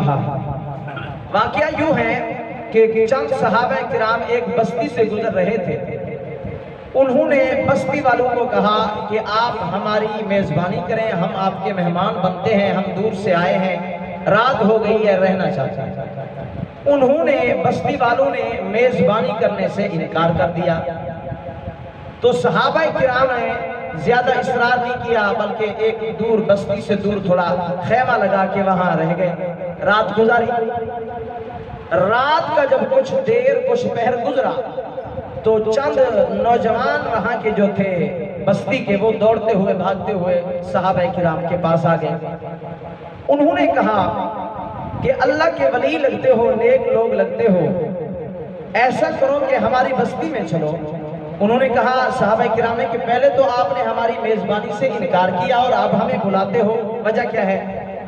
کہا۔ واقعہ یوں ہے کہ چند صحابہ کرام ایک بستی سے گزر رہے تھے۔ انہوں نے بستی والوں کو کہا کہ آپ ہماری میزبانی کریں، ہم آپ کے مہمان بنتے ہیں، ہم دور سے آئے ہیں، رات ہو گئی ہے، رہنا چاہتے ہیں۔ انہوں نے بستی والوں نے میزبانی کرنے سے انکار کر دیا۔ تو صحابہ کرام نے زیادہ اصرار نہیں کیا، بلکہ ایک دور بستی سے دور تھوڑا خیمہ لگا کے وہاں رہ گئے، رات گزاری۔ رات کا جب کچھ پہر گزرا تو چند نوجوان وہاں کے جو تھے بستی کے، وہ دوڑتے ہوئے بھاگتے ہوئے صحابہ کرام کے پاس آ گئے۔ انہوں نے کہا کہ اللہ کے ولی لگتے ہو، نیک لوگ لگتے ہو، ایسا کرو کہ ہماری بستی میں چلو۔ انہوں نے کہا صحابہ کرام نے کہ پہلے تو آپ نے ہماری میزبانی سے انکار کیا اور آپ ہمیں بلاتے ہو، وجہ کیا ہے؟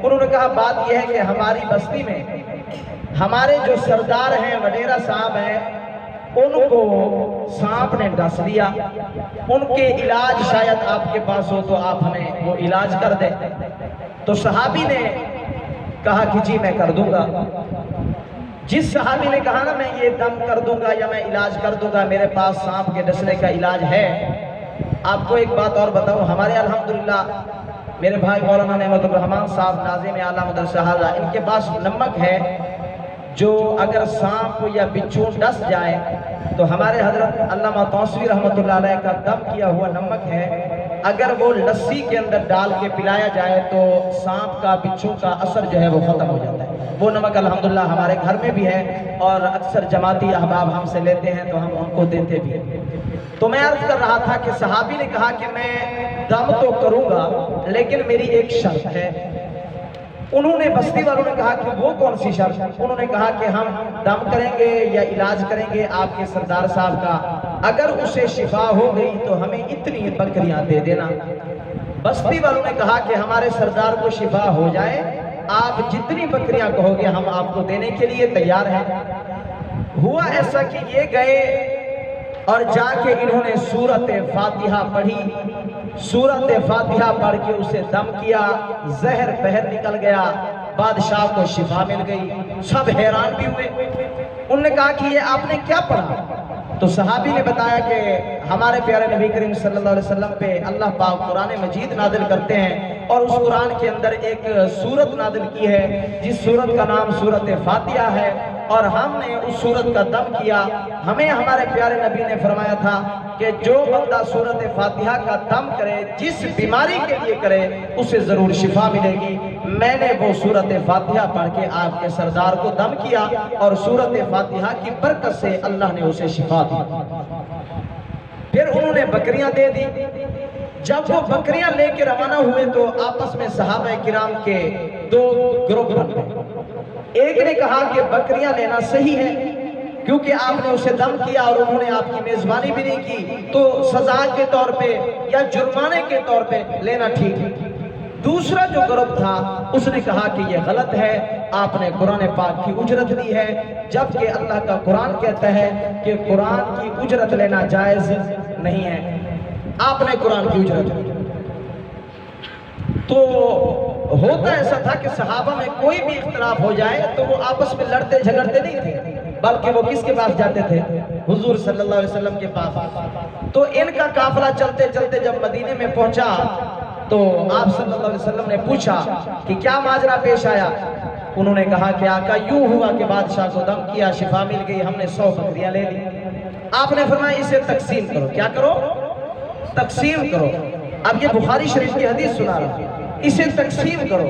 انہوں نے کہا بات یہ ہے کہ ہماری بستی میں ہمارے جو سردار ہیں، وڈیرا صاحب ہیں، ان کو سانپ نے ڈس لیا، ان کے علاج شاید آپ کے پاس ہو تو آپ ہمیں وہ علاج کر دیں۔ تو صحابی نے کہا کہ جی میں کر دوں گا۔ جس صحابی نے کہا نا میں یہ دم کر دوں گا یا میں علاج کر دوں گا، میرے پاس سانپ کے ڈسنے کا علاج ہے۔ آپ کو ایک بات اور بتاؤں، ہمارے الحمدللہ میرے بھائی مولانا نعمت الرحمن صاحب ناظم اعلیٰ مدرسہ حاضرہ، ان کے پاس نمک ہے جو اگر سانپ یا بچھو ڈس جائے تو ہمارے حضرت علامہ توسوی رحمۃ اللہ علیہ کا دم کیا ہوا نمک ہے، اگر وہ لسی کے اندر ڈال کے پلایا جائے تو سانپ کا بچھو کا اثر جو ہے وہ ختم ہو جاتا ہے۔ وہ نمک الحمدللہ ہمارے گھر میں بھی ہے اور اکثر جماعتی احباب ہم سے لیتے ہیں تو ہم ان کو دیتے بھی ہیں۔ تو میں عرض کر رہا تھا کہ صحابی نے کہا کہ میں دم تو کروں گا لیکن میری ایک شرط ہے۔ انہوں نے بستی والوں نے کہا کہ وہ کون سی شرط؟ انہوں نے کہا کہ ہم دم کریں گے یا علاج کریں گے آپ کے سردار صاحب کا، اگر اسے شفا ہو گئی تو ہمیں اتنی بکریاں دے دینا۔ بستی والوں نے کہا کہ ہمارے سردار کو شفا ہو جائے، آپ جتنی بکریاں کہو گے ہم آپ کو دینے کے لیے تیار ہیں۔ ہوا ایسا کہ یہ گئے اور جا کے انہوں نے سورت فاتحہ پڑھی، سورت فاتحہ پڑھ کے اسے دم کیا، زہر بہر نکل گیا، بادشاہ کو شفا مل گئی۔ سب حیران بھی ہوئے، انہوں نے کہا کہ یہ آپ نے کیا پڑھا؟ تو صحابی نے بتایا کہ ہمارے پیارے نبی کریم صلی اللہ علیہ وسلم پہ اللہ پاک قرآن مجید نازل کرتے ہیں اور اس قرآن کے اندر ایک سورت نازل کی ہے جس سورت کا نام سورت فاتحہ ہے، اور ہم نے اس سورت کا دم کیا۔ ہمیں ہمارے پیارے نبی نے فرمایا تھا کہ جو بندہ سورت فاتحہ کا دم کرے، جس بیماری کے لیے کرے، اسے ضرور شفا ملے گی۔ میں نے وہ سورت فاتحہ پڑھ کے آپ کے سردار کو دم کیا اور سورت فاتحہ کی برکت سے اللہ نے اسے شفا دی۔ پھر انہوں نے بکریاں دے دی۔ جب وہ بکریاں لے کے روانہ ہوئے تو آپس میں صحابہ کرام کے دو گروپ بن گئے۔ ایک نے کہا کہ بکریاں لینا صحیح ہے کیونکہ آپ نے اسے دم کیا اور انہوں نے آپ کی میزبانی بھی نہیں کی، تو سزا کے طور پہ یا جرمانے کے طور پہ لینا ٹھیک ہے۔ دوسرا جو گروپ تھا اس نے کہا کہ یہ غلط ہے، آپ نے قرآن پاک کی اجرت لی ہے، جبکہ اللہ کا قرآن کہتا ہے کہ قرآن کی اجرت لینا جائز نہیں ہے، آپ نے قرآن کی اجرت لی۔ تو ہوتا ایسا تھا کہ صحابہ میں کوئی بھی اختلاف ہو جائے تو وہ آپس میں لڑتے جھگڑتے نہیں تھے، بلکہ وہ کس کے پاس جاتے تھے؟ حضور صلی اللہ علیہ وسلم کے پاس۔ تو ان کا قافلہ چلتے چلتے جب مدینے میں پہنچا تو آپ صلی اللہ علیہ وسلم نے پوچھا کہ کیا ماجرا پیش آیا؟ انہوں نے کہا کہ آقا یوں ہوا کہ بادشاہ کو دم کیا، شفا مل گئی، ہم نے 100 بکریاں لے لی۔ آپ نے فرمایا اسے تقسیم کرو۔ کیا کرو؟ تقسیم کرو۔ اب یہ بخاری شریف کی حدیث سنا رہا ہوں، اسے تقسیم کرو۔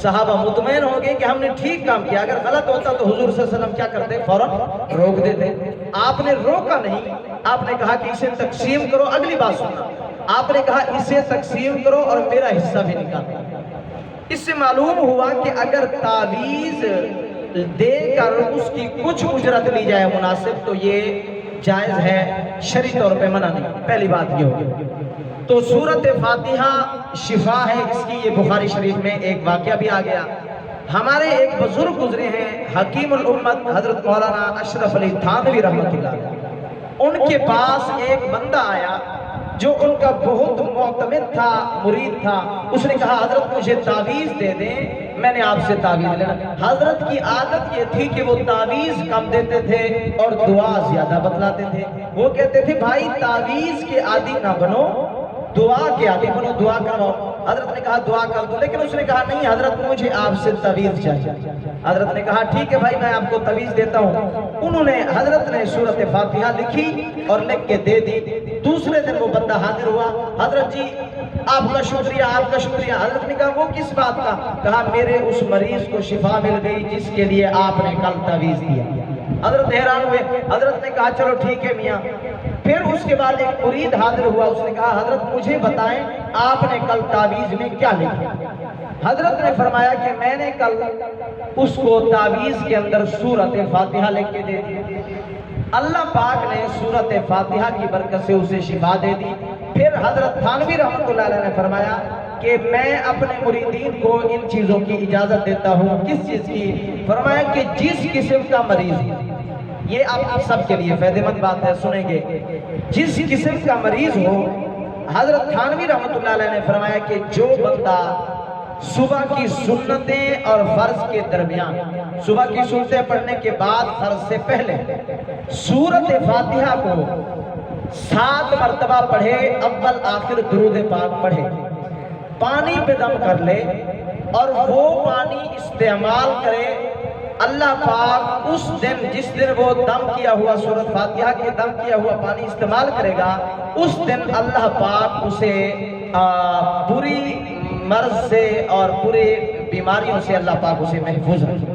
صحابہ مطمئن ہو گئے کہ ہم نے ٹھیک کام کیا، اگر غلط ہوتا تو حضور صلی اللہ علیہ وسلم کیا کرتے؟ فوراً روک دیتے۔ آپ نے روکا نہیں، آپ نے کہا کہ اسے تقسیم کرو۔ اگلی بات سننا، آپ نے کہا اسے تقسیم کرو اور میرا حصہ بھی نکالو۔ اس سے معلوم ہوا کہ اگر تعویذ دے کر اس کی کچھ اجرت لی جائے مناسب تو یہ جائز ہے، شرعی طور پہ منع نہیں۔ پہلی بات یہ ہوگی۔ تو سورت فاتحہ شفا ہے اس کی، یہ بخاری شریف میں ایک واقعہ بھی آ گیا۔ ہمارے ایک بزرگ گزرے ہیں حکیم الامت حضرت مولانا اشرف علی تھانوی رحمۃ اللہ علیہ، ان کے پاس ایک بندہ آیا جو ان کا بہت معتمد تھا، مرید تھا۔ اس نے کہا حضرت مجھے تعویذ دے دیں، میں نے آپ سے تعویذ لینا۔ حضرت کی عادت یہ تھی کہ وہ تعویذ کم دیتے تھے اور دعا زیادہ بتلاتے تھے۔ وہ کہتے تھے بھائی تعویذ کے عادی نہ بنو، دعا کے عادی بنو، دعا کرواؤ۔ حضرت نے کہا دعا کر دو، لیکن اس نے کہا نہیں حضرت مجھے آپ سے تعویذ چاہیے۔ حضرت نے کہا ٹھیک ہے بھائی میں آپ کو تعویذ دیتا ہوں۔ انہوں نے حضرت نے سورۃ فاتحہ لکھی اور لکھ کے دے دی۔ دوسرے دن وہ بندہ حاضر ہوا، حضرت جی آپ کا شکریہ آپ کا شکریہ۔ حضرت نے کہا وہ کس بات کا؟ کہا میرے اس مریض کو شفا مل گئی جس کے لیے آپ نے کل تعویذ دیا۔ حضرت حیران ہوئے، حضرت نے کہا چلو ٹھیک ہے میاں۔ پھر اس کے بعد ایک مرید حاضر ہوا، اس نے کہا حضرت مجھے بتائیں آپ نے کل تعویذ میں کیا لکھا؟ حضرت نے فرمایا کہ میں نے کل اس کو تعویذ کے اندر سورۃ فاتحہ لکھ کے دے دی۔ اللہ پاک نے سورۃ فاتحہ کی برکت سے اسے شفا دے دی۔ پھر حضرت تھانوی رحمۃ اللہ علیہ نے فرمایا کہ میں اپنے مریدین کو ان چیزوں کی اجازت دیتا ہوں۔ کس چیز کی؟ فرمایا کہ جس قسم کا مریض، یہ آپ سب کے لیے فائدہ مند بات ہے، سنیں گے، جس قسم کا مریض ہو، حضرت تھانوی رحمۃ اللہ علیہ نے فرمایا کہ جو بندہ صبح کی سنتیں اور فرض کے درمیان، صبح کی سنتیں پڑھنے کے بعد فرض سے پہلے سورۃ فاتحہ کو 7 مرتبہ پڑھے، اول آخر درود پاک پڑھے، پانی پہ دم کر لے اور وہ پانی استعمال کرے، اللہ پاک اس دن جس دن وہ دم کیا ہوا سورۃ فاتحہ کے دم کیا ہوا پانی استعمال کرے گا، اس دن اللہ پاک اسے بری مرض سے اور پورے بیماریوں سے اللہ پاک اسے محفوظ رکھے۔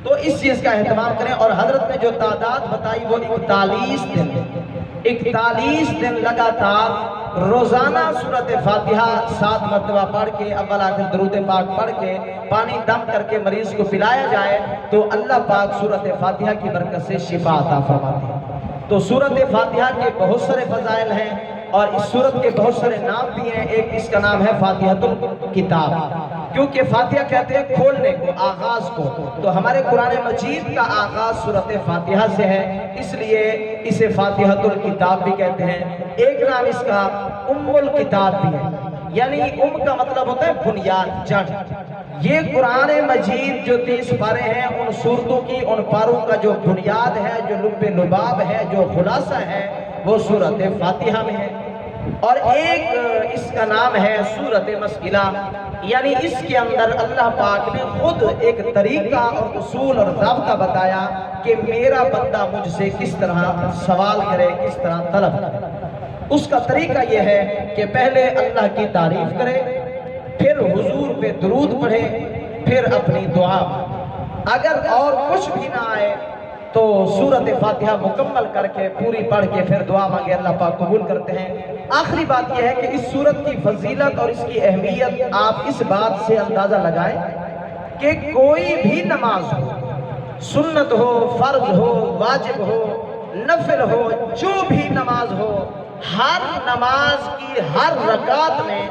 تو اس چیز کا اہتمام کریں۔ اور حضرت نے جو تعداد بتائی وہ 41 دن لگاتار روزانہ سورۃ فاتحہ 7 مرتبہ پڑھ کے اول آخر درود پاک پڑھ کے پانی دم کر کے مریض کو پلایا جائے تو اللہ پاک سورۃ فاتحہ کی برکت سے شفا عطا فرماتے ہیں۔ تو سورۃ فاتحہ کے بہت سارے فضائل ہیں اور اس سورت کے بہت سارے نام بھی ہیں۔ ایک اس کا نام ہے فاتحۃ الکتاب، کیونکہ فاتحہ کہتے ہیں کھولنے کو، آغاز کو، تو ہمارے قرآن مجید کا آغاز سورۃ فاتحہ سے ہے، اس لیے اسے فاتحۃ الکتاب بھی کہتے ہیں۔ ایک نام اس کا ام الکتاب بھی ہے، یعنی ام کا مطلب ہوتا ہے بنیاد، جڑ۔ یہ قرآن مجید جو 30 پارے ہیں، ان سورتوں کی، ان پاروں کا جو بنیاد ہے، جو لب لباب ہے، جو خلاصہ ہے، وہ سورۃ فاتحہ میں ہے۔ اور ایک اس کا نام ہے سورۃ مسئلہ، یعنی اس کے اندر اللہ پاک نے خود ایک طریقہ اور اصول اور ضابطہ بتایا کہ میرا بندہ مجھ سے کس طرح سوال کرے، کس طرح طلب کرے۔ اس کا طریقہ یہ ہے کہ پہلے اللہ کی تعریف کرے، پھر حضور پہ درود پڑھے، پھر اپنی دعا۔ اگر اور کچھ بھی نہ آئے تو سورۃ فاتحہ مکمل کر کے پوری پڑھ کے پھر دعا مانگے، اللہ پاک قبول کرتے ہیں۔ آخری بات یہ ہے کہ اس سورت کی فضیلت اور اس کی اہمیت آپ اس بات سے اندازہ لگائیں کہ کوئی بھی نماز ہو، سنت ہو، فرض ہو، واجب ہو، نفل ہو، جو بھی نماز ہو، ہر نماز کی ہر رکعت میں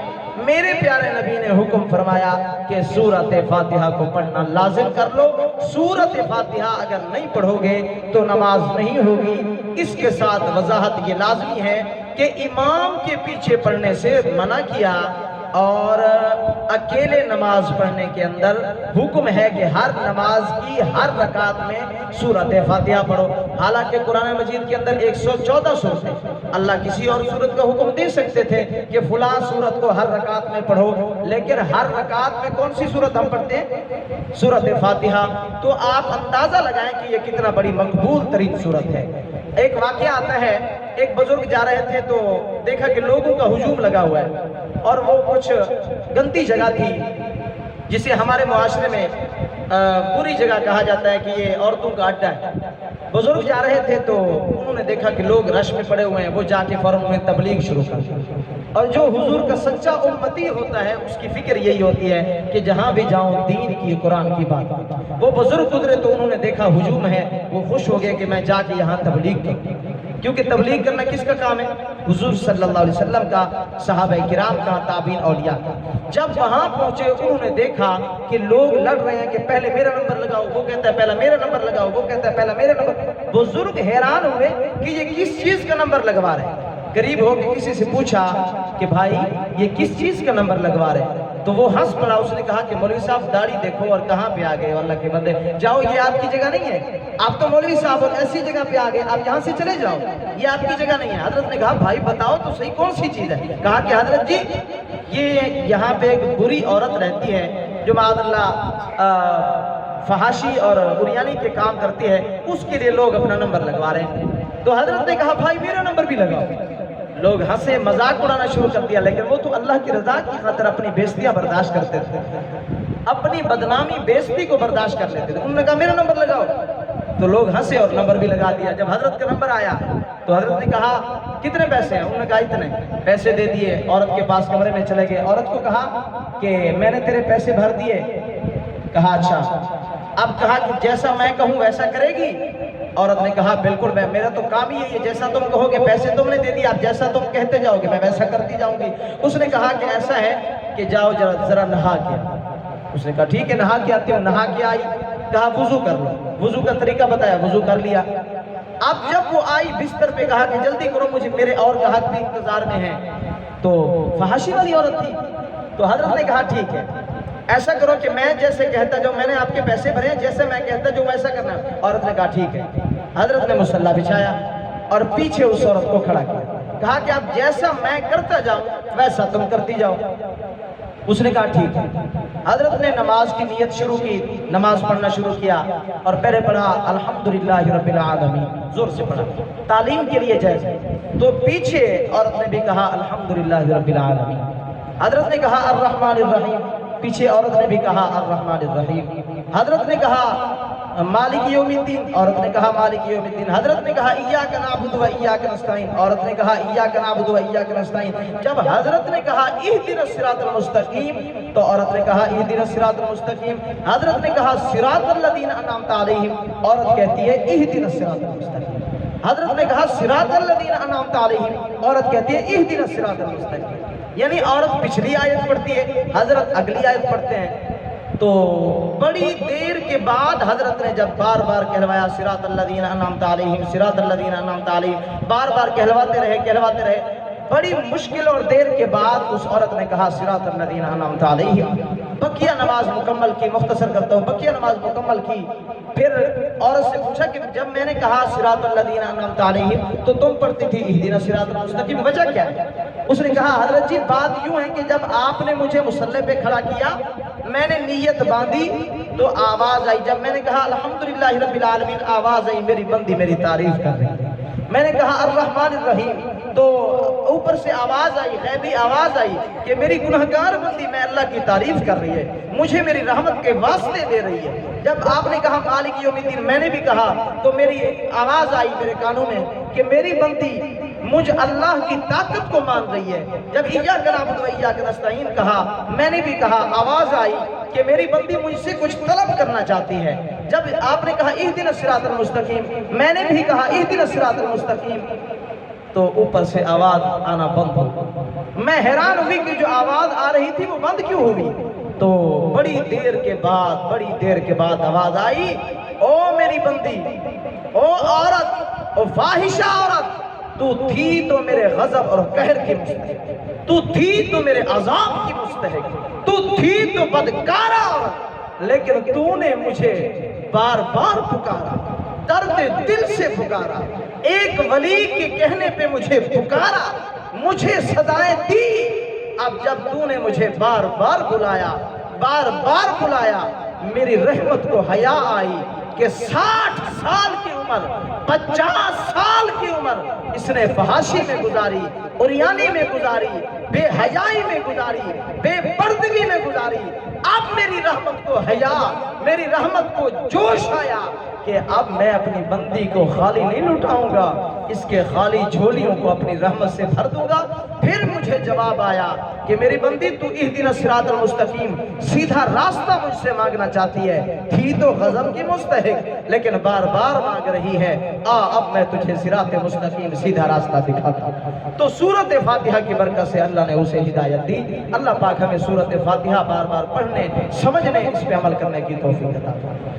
میرے پیارے نبی نے حکم فرمایا کہ سورۃ فاتحہ کو پڑھنا لازم کر لو۔ سورۃ فاتحہ اگر نہیں پڑھو گے تو نماز نہیں ہوگی۔ اس کے ساتھ وضاحت یہ لازمی ہے کہ امام کے پیچھے پڑھنے سے منع کیا، اور اکیلے نماز پڑھنے کے اندر حکم ہے کہ ہر نماز کی ہر رکعت میں سورۃ فاتحہ پڑھو۔ حالانکہ قرآن مجید کے اندر 114 سورتیں، اللہ کسی اور سورت کا حکم دے سکتے تھے کہ فلاں سورت کو ہر رکعت میں پڑھو، لیکن ہر رکعت میں کون سی سورت ہم پڑھتے ہیں؟ سورۃ فاتحہ۔ تو آپ اندازہ لگائیں کہ یہ کتنا بڑی مقبول ترین سورت ہے۔ ایک واقعہ آتا ہے، ایک بزرگ جا رہے تھے تو دیکھا کہ لوگوں کا ہجوم لگا ہوا ہے، اور وہ کچھ گندی جگہ تھی جسے ہمارے معاشرے میں بری جگہ کہا جاتا ہے کہ یہ عورتوں کا اڈا ہے۔ بزرگ جا رہے تھے تو انہوں نے دیکھا کہ لوگ رش میں پڑے ہوئے ہیں، وہ جا کے فوراً انہیں تبلیغ شروع کر دی۔ اور جو حضور کا سچا امتی ہوتا ہے اس کی فکر یہی ہوتی ہے کہ جہاں بھی جاؤں دین کی، قرآن کی بات۔ وہ بزرگ گزرے تو انہوں نے دیکھا ہجوم ہے، وہ خوش ہو گئے کہ میں جا کے یہاں تبلیغ کروں، کیونکہ تبلیغ کرنا کس کا کام ہے؟ حضور صلی اللہ علیہ وسلم کا، صحابہ کرام کا، تابعین، اولیاء کا۔ جب وہاں پہنچے انہوں نے دیکھا کہ لوگ لڑ رہے ہیں کہ پہلے میرا نمبر لگاؤ، وہ کہتا ہے پہلا میرا نمبر لگاؤ، وہ کہتا ہے پہلا میرا نمبر۔ بزرگ حیران ہوئے کہ یہ کس چیز کا نمبر لگوا رہے ہیں۔ قریب ہو کے کسی سے پوچھا کہ بھائی یہ کس چیز کا نمبر لگوا رہے ہیں؟ تو وہ ہنس پڑا، اس نے کہا کہ مولوی صاحب داڑھی دیکھو اور کہاں پہ آ گئے اللہ کے بندے، جاؤ یہ آپ کی جگہ نہیں ہے، آپ تو مولوی صاحب اور ایسی جگہ پہ آ گئے، آپ یہاں سے چلے جاؤ، یہ آپ کی جگہ نہیں ہے۔ حضرت نے کہا بھائی بتاؤ تو صحیح کون سی چیز ہے؟ کہا کہ حضرت جی یہ یہاں پہ ایک بری عورت رہتی ہے جو معاذ اللہ فحاشی اور عریانی کے کام کرتی ہے، اس کے لیے لوگ اپنا نمبر لگوا رہے ہیں۔ تو حضرت نے کہا بھائی میرا نمبر بھی لگاؤ۔ لوگ ہنسے، مذاق اڑانا شروع کر دیا، لیکن وہ تو اللہ کی رضا کی خاطر اپنی بےزتیاں برداشت کرتے تھے، اپنی بدنامی بےزتی کو برداشت کر لیتے تھے۔ انہوں نے کہا میرا نمبر لگاؤ، تو لوگ ہنسے اور نمبر بھی لگا دیا۔ جب حضرت کا نمبر آیا تو حضرت نے کہا کتنے پیسے ہیں؟ انہوں نے کہا اتنے پیسے دے دیے، عورت کے پاس کمرے میں چلے گئے، عورت کو کہا کہ میں نے تیرے پیسے بھر دیے۔ کہا اچھا، اب کہا کہ جیسا میں کہوں ویسا کرے گی؟ عورت نے کہا بالکل، میرا تو کام ہی ہے، جیسا تم کہو گے، پیسے تم نے دے دی، آپ جیسا تم کہتے جاؤ گے میں ویسا کرتی جاؤں گی۔ اس نے کہا کہ ایسا ہے کہ جاؤ ذرا نہا کے۔ اس نے کہا ٹھیک ہے نہا کے آتی ہوں۔ نہا کے آئی، کہا وضو کر لو، وضو کا طریقہ بتایا، وضو کر لیا۔ اب جب وہ آئی بستر پہ، کہا کہ جلدی کرو مجھے میرے اور گاہک بھی انتظار میں ہیں، تو فحاشی والی عورت تھی۔ تو حضرت نے کہا ٹھیک ہے ایسا کرو کہ میں جیسے کہتا جو میں نے آپ کے پیسے بھرے ہیں، جیسے میں کہتا جو ویسا کرنا ہے۔ عورت نے کہا ٹھیک ہے۔ حضرت نے مصلی بچھایا اور پیچھے اس عورت کو کھڑا کیا، کہا کہ اب جیسا میں کرتا جاؤں ویسا تم کرتی جاؤ۔ اس نے کہا ٹھیک ہے۔ حضرت نے نماز کی نیت شروع کی، نماز پڑھنا شروع کیا اور پہلے پڑھا الحمدللہ رب العالمین، زور سے پڑھا، تعلیم کے لیے جائز ہے۔ تو پیچھے عورت نے بھی کہا الحمدللہ رب العالمین۔ حضرت نے کہا الرحمن الرحیم، پیچھے عورت نے بھی کہا الرحمن الرحیم۔ حضرت نے کہا مالک یوم الدین، عورت نے کہا مالک یوم الدین۔ حضرت نے کہا ایاک نعبد و ایاک نستعین، عورت نے کہا ایاک نعبد و ایاک نستعین۔ جب حضرت نے کہا اہدنا الصراط المستقیم تو عورت نے کہا اہدنا الصراط المستقیم۔ حضرت نے کہا صراط الذین انعمت علیہم، عورت کہتی ہے اہدنا الصراط المستقیم۔ حضرت نے کہا صراط الذین انعمت علیہم، عورت کہتی ہے اہدنا الصراط المستقیم۔ یعنی عورت پچھلی آیت پڑھتی ہے، حضرت اگلی آیت پڑھتے ہیں۔ تو بڑی دیر کے بعد حضرت نے جب بار بار کہلوایا صراط الذین انعمت علیہم صراط الذین انعمت علیہم، بار بار کہلواتے رہے، بڑی مشکل اور دیر کے بعد اس عورت نے کہا صراط الذین انعمت علیہم۔ بقیہ نماز مکمل کی، مختصر کرتا ہوں، بقیہ نماز مکمل کی۔ پھر عورت سے پوچھا کہ جب میں نے کہا صراط الذین انعمت علیہم تو تم پڑھتی تھی اہدنا الصراط المستقیم، وجہ کیا ہے؟ اس نے کہا حضرت جی بات یوں ہے کہ جب آپ نے مجھے مصلی پہ کھڑا کیا، میں نے نیت باندھی تو آواز آئی، جب میں نے کہا الحمدللہ رب العالمین آواز آئی، میری بندی میری تعریف کر رہی ہے۔ میں نے کہا الرحمن الرحیم تو اوپر سے آواز آئی، غیبی آواز آئی کہ میری گنہگار بندی میں اللہ کی تعریف کر رہی ہے، مجھے میری رحمت کے واسطے دے رہی ہے۔ جب آپ نے کہا مالک یوم الدین، میں نے بھی کہا تو میری آواز آئی میرے کانوں میں کہ میری بندی مجھ اللہ کی طاقت کو مان رہی ہے۔ جب ایاک نعبد و ایاک نستعین کہا، میں نے بھی کہا، آواز آئی کہ میری بندی مجھ سے کچھ طلب کرنا چاہتی ہے۔ جب آپ نے کہا اہدنا الصراط المستقیم، میں نے بھی کہا اہدنا الصراط المستقیم، تو اوپر سے آواز آنا بند ہو۔ میں حیران ہوئی کہ جو آواز آ رہی تھی وہ بند کیوں ہوئی؟ تو بڑی دیر کے بعد آواز آئی، او میری بندی، او عورت، او فاحشہ عورت، تو تھی تو میرے غضب اور قہر کی مستحق، تو تھی تو میرے عذاب کی مستحق، تو تھی تو بدکارہ عورت، لیکن تو نے مجھے بار بار پکارا، درد دل سے پکارا، ایک ولی کے کہنے پہ مجھے پکارا، مجھے صدائیں دی۔ اب جب تو نے مجھے بار بار بلایا، میری رحمت کو حیا آئی کہ 60 سال کی عمر، 50 سال کی عمر اس نے فحاشی میں گزاری، عریانی میں گزاری، بے حیائی میں گزاری، بے پردگی میں گزاری۔ اب میری رحمت کو حیا، میری رحمت کو جوش آیا کہ اب میں اپنی بندی کو خالی نہیں لٹاؤں گا، اس کے خالی جھولیوں کو اپنی رحمت سے بھر دوں گا۔ پھر مجھے جواب آیا کہ میری بندی تو اہدنا الصراط المستقیم، سیدھا راستہ مجھ سے مانگنا چاہتی ہے، تھی تو غضب کی مستحق لیکن بار بار مانگ رہی ہے، اب میں تجھے صراط مستقیم سیدھا راستہ دکھاتا ہوں۔ تو سورۃ فاتحہ کی برکت سے اللہ نے اسے ہدایت دی۔ اللہ پاک ہمیں سورۃ فاتحہ بار بار پڑھنے، سمجھنے، اس پہ عمل کرنے کی توفیق عطا فرمائے۔